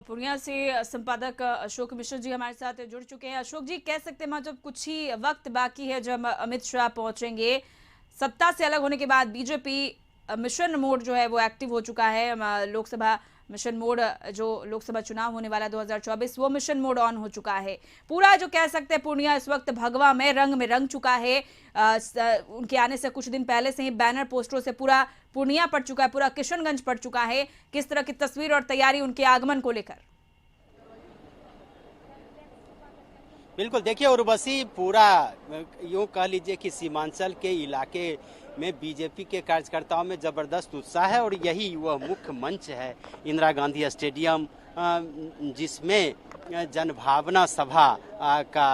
पूर्णिया से संपादक अशोक मिश्र जी हमारे साथ जुड़ चुके हैं। अशोक जी, कह सकते हैं जब कुछ ही वक्त बाकी है जब अमित शाह पहुंचेंगे, सत्ता से अलग होने के बाद बीजेपी मिशन मोड जो है वो एक्टिव हो चुका है। लोकसभा मिशन मोड, जो लोकसभा चुनाव होने वाला 2024, वो मिशन मोड ऑन हो चुका है। पूरा जो कह सकते हैं पूर्णिया इस वक्त भगवा में रंग चुका है। उनके आने से कुछ दिन पहले से ही बैनर पोस्टरों से पूरा पूर्णिया पड़ चुका है, पूरा किशनगंज पड़ चुका है। किस तरह की तस्वीर और तैयारी उनके आगमन को लेकर? बिल्कुल, देखिए उर्वशी, पूरा यूँ कह लीजिए कि सीमांचल के इलाके में बीजेपी के कार्यकर्ताओं में ज़बरदस्त उत्साह है और यही वह मुख्य मंच है इंदिरा गांधी स्टेडियम, जिसमें जनभावना सभा का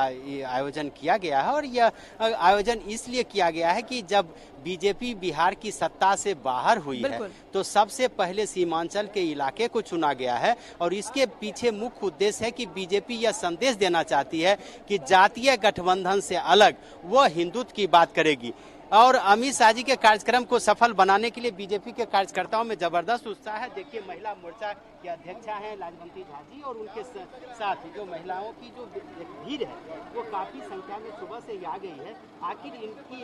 आयोजन किया गया है। और यह आयोजन इसलिए किया गया है कि जब बीजेपी बिहार की सत्ता से बाहर हुई है तो सबसे पहले सीमांचल के इलाके को चुना गया है और इसके पीछे मुख्य उद्देश्य है कि बीजेपी यह संदेश देना चाहती है कि जातीय गठबंधन से अलग वह हिंदुत्व की बात करेगी। और अमित शाह जी के कार्यक्रम को सफल बनाने के लिए बीजेपी के कार्यकर्ताओं में जबरदस्त उत्साह है। देखिए, महिला मोर्चा की अध्यक्षा हैं लाजवंती झा जी और उनके साथ जो महिलाओं की जो भीड़ है वो काफी संख्या में सुबह से ही आ गई है। आखिर इनकी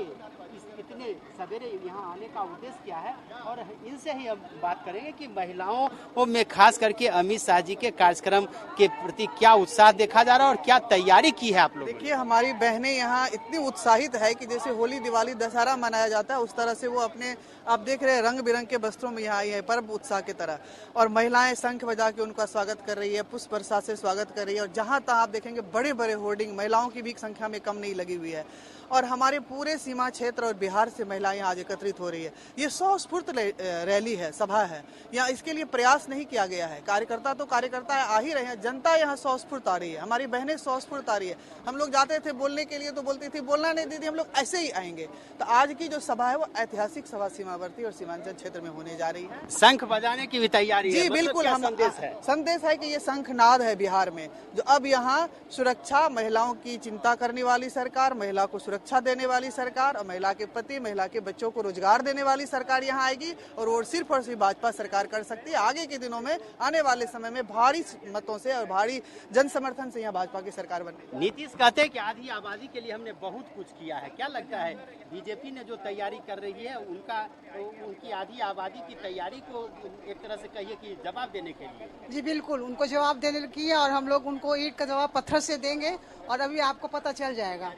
इतने सवेरे यहाँ आने का उद्देश्य क्या है, और इनसे ही हम बात करेंगे कि महिलाओं में खास करके अमित शाह जी के कार्यक्रम के प्रति क्या उत्साह देखा जा रहा है और क्या तैयारी की है आप लोग? देखिए, हमारी बहनें यहाँ इतनी उत्साहित है कि जैसे होली, दिवाली, दशहरा मनाया जाता है उस तरह से वो अपने, आप देख रहे हैं, रंग बिरंग के वस्त्रों में यहाँ आई है पर्व उत्साह की तरह। और महिलाएं शंख बजा के उनका स्वागत कर रही है, पुष्प वर्षा से स्वागत कर रही है और जहां तहां आप देखेंगे बड़े बड़े होर्डिंग, महिलाओं की भी संख्या में कम नहीं लगी हुई है। और हमारे पूरे सीमा क्षेत्र और बिहार से महिलाएं आज एकत्रित हो रही है। ये स्वस्फूर्त रैली है, सभा है। यहाँ इसके लिए प्रयास नहीं किया गया है। कार्यकर्ता तो कार्यकर्ता आ ही रहे हैं, जनता यहाँ स्वस्फूर्त आ रही है, हमारी बहनें स्वस्फूर्त आ रही है। हम लोग जाते थे बोलने के लिए तो बोलती थी बोलना नहीं दीदी, हम लोग ऐसे ही आएंगे। तो आज की जो सभा है वो ऐतिहासिक सभा सीमावर्ती और सीमांचल क्षेत्र में होने जा रही है। शंख बजाने की भी तैयारी है? जी बिल्कुल, हम संदेश है कि ये शंखनाद है बिहार में, जो अब यहाँ सुरक्षा, महिलाओं की चिंता करने वाली सरकार, महिला को सुरक्षा देने वाली सरकार और महिला के पति, महिला के बच्चों को रोजगार देने वाली सरकार यहाँ आएगी। और वो सिर्फ और सिर्फ भाजपा सरकार कर सकती है। आगे के दिनों में, आने वाले समय में भारी मतों से और भारी जन समर्थन से यहाँ भाजपा की सरकार बनेगी। नीतीश कहते हैं कि आधी आबादी के लिए हमने बहुत कुछ किया है। क्या लगता है बीजेपी ने जो तैयारी कर रही है उनकी आधी आबादी की तैयारी को एक तरह से कहिए कि जवाब देने के लिए? जी बिल्कुल, उनको जवाब देने की है और हम लोग उनको ईंट का जवाब पत्थर से देंगे और अभी आपको पता चल जाएगा।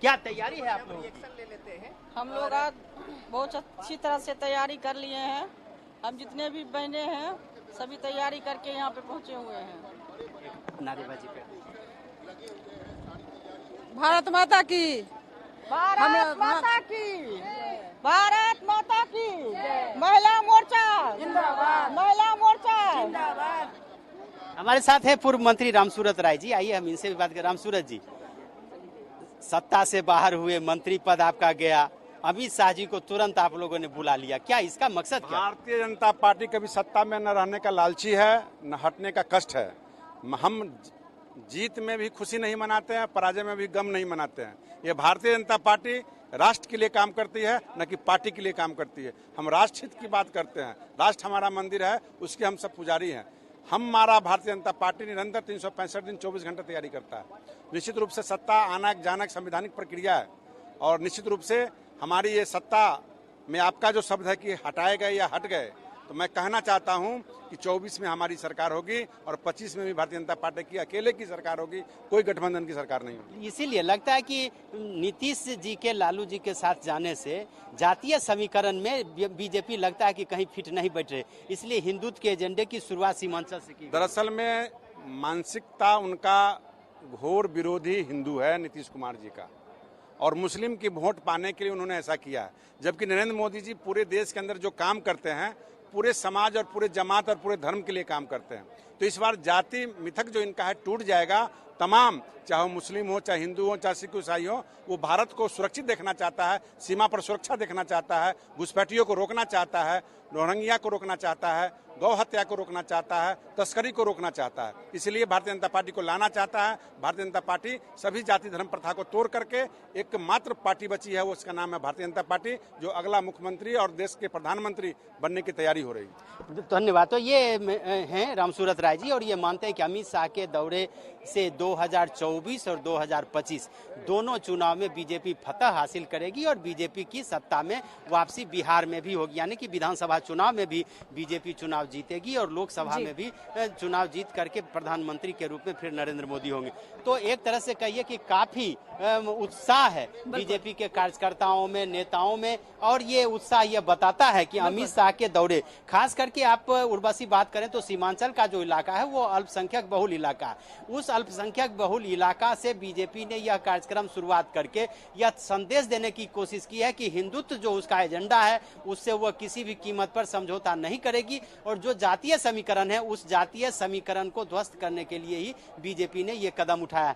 क्या तैयारी है आप लोग? हम लोग आज बहुत अच्छी तरह से तैयारी कर लिए हैं। हम जितने भी बहने हैं सभी तैयारी करके यहाँ पे पहुँचे हुए हैं। नारेबाजी पे भारत माता की, भारत माता की, भारत माता की, महिला मोर्चा जिंदाबाद, महिला मोर्चा जिंदाबाद। हमारे साथ है पूर्व मंत्री रामसूरत राय जी। आइए हम इनसे भी बात करें। रामसूरत जी, सत्ता से बाहर हुए, मंत्री पद आपका गया, अमित शाह जी को तुरंत आप लोगों ने बुला लिया, क्या इसका मकसद क्या? भारतीय जनता पार्टी कभी सत्ता में न रहने का लालची है, न हटने का कष्ट है। हम जीत में भी खुशी नहीं मनाते हैं, पराजय में भी गम नहीं मनाते हैं। ये भारतीय जनता पार्टी राष्ट्र के लिए काम करती है, न कि पार्टी के लिए काम करती है। हम राष्ट्र हित की बात करते हैं। राष्ट्र हमारा मंदिर है, उसके हम सब पुजारी हैं। हमारा भारतीय जनता पार्टी निरंतर 365 दिन 24 घंटे तैयारी करता है। निश्चित रूप से सत्ता आना जाना एक संवैधानिक प्रक्रिया है और निश्चित रूप से हमारी ये सत्ता में आपका जो शब्द है कि हटाए गए या हट गए, तो मैं कहना चाहता हूं कि 24 में हमारी सरकार होगी और 25 में भी भारतीय जनता पार्टी की अकेले की सरकार होगी, कोई गठबंधन की सरकार नहीं होगी। इसीलिए लगता है कि नीतीश जी के लालू जी के साथ जाने से जातीय समीकरण में बीजेपी लगता है कि कहीं फिट नहीं बैठ रहे, इसलिए हिंदुत्व के एजेंडे की शुरुआत सीमांचल से की। दरअसल में मानसिकता उनका घोर विरोधी हिंदू है, नीतीश कुमार जी का, और मुस्लिम की वोट पाने के लिए उन्होंने ऐसा किया है। जबकि नरेंद्र मोदी जी पूरे देश के अंदर जो काम करते हैं, पूरे समाज और पूरे जमात और पूरे धर्म के लिए काम करते हैं। तो इस बार जाति मिथक जो इनका है टूट जाएगा। तमाम, चाहे वो मुस्लिम हो, चाहे हिंदू हो, चाहे सिख ईसाई हो, वो भारत को सुरक्षित देखना चाहता है, सीमा पर सुरक्षा देखना चाहता है, घुसपैठियों को रोकना चाहता है, रोहिंग्या को रोकना चाहता है, गौ हत्या को रोकना चाहता है, तस्करी को रोकना चाहता है। इसलिए भारतीय जनता पार्टी को लाना चाहता है। भारतीय जनता पार्टी सभी जाति धर्म प्रथा को तोड़ करके एकमात्र पार्टी बची है, वो उसका नाम है भारतीय जनता पार्टी, जो अगला मुख्यमंत्री और देश के प्रधानमंत्री बनने की तैयारी हो रही है। धन्यवाद। तो ये हैं रामसूरत राय जी, और ये मानते हैं कि अमित शाह के दौरे से 2024 और 2025 दोनों चुनाव में बीजेपी फतह हासिल करेगी और बीजेपी की सत्ता में वापसी बिहार में भी होगी, यानी कि विधानसभा चुनाव में भी बीजेपी चुनाव जीतेगी और लोकसभा में भी चुनाव जीत करके प्रधानमंत्री के रूप में फिर नरेंद्र मोदी होंगे। तो एक तरह से कहिए कि काफी उत्साह है बीजेपी के कार्यकर्ताओं में, नेताओं में, और ये उत्साह ये बताता है कि अमित शाह के दौरे, खास करके आप उर्वशी बात करें तो सीमांचल का जो इलाका है वो अल्पसंख्यक बहुल इलाका है। उस अल्पसंख्यक बहुल इलाका से बीजेपी ने यह कार्यक्रम शुरुआत करके यह संदेश देने की कोशिश की है कि हिंदुत्व जो उसका एजेंडा है उससे वह किसी भी कीमत पर समझौता नहीं करेगी, और जो जातीय समीकरण है उस जातीय समीकरण को ध्वस्त करने के लिए ही बीजेपी ने यह कदम उठाया।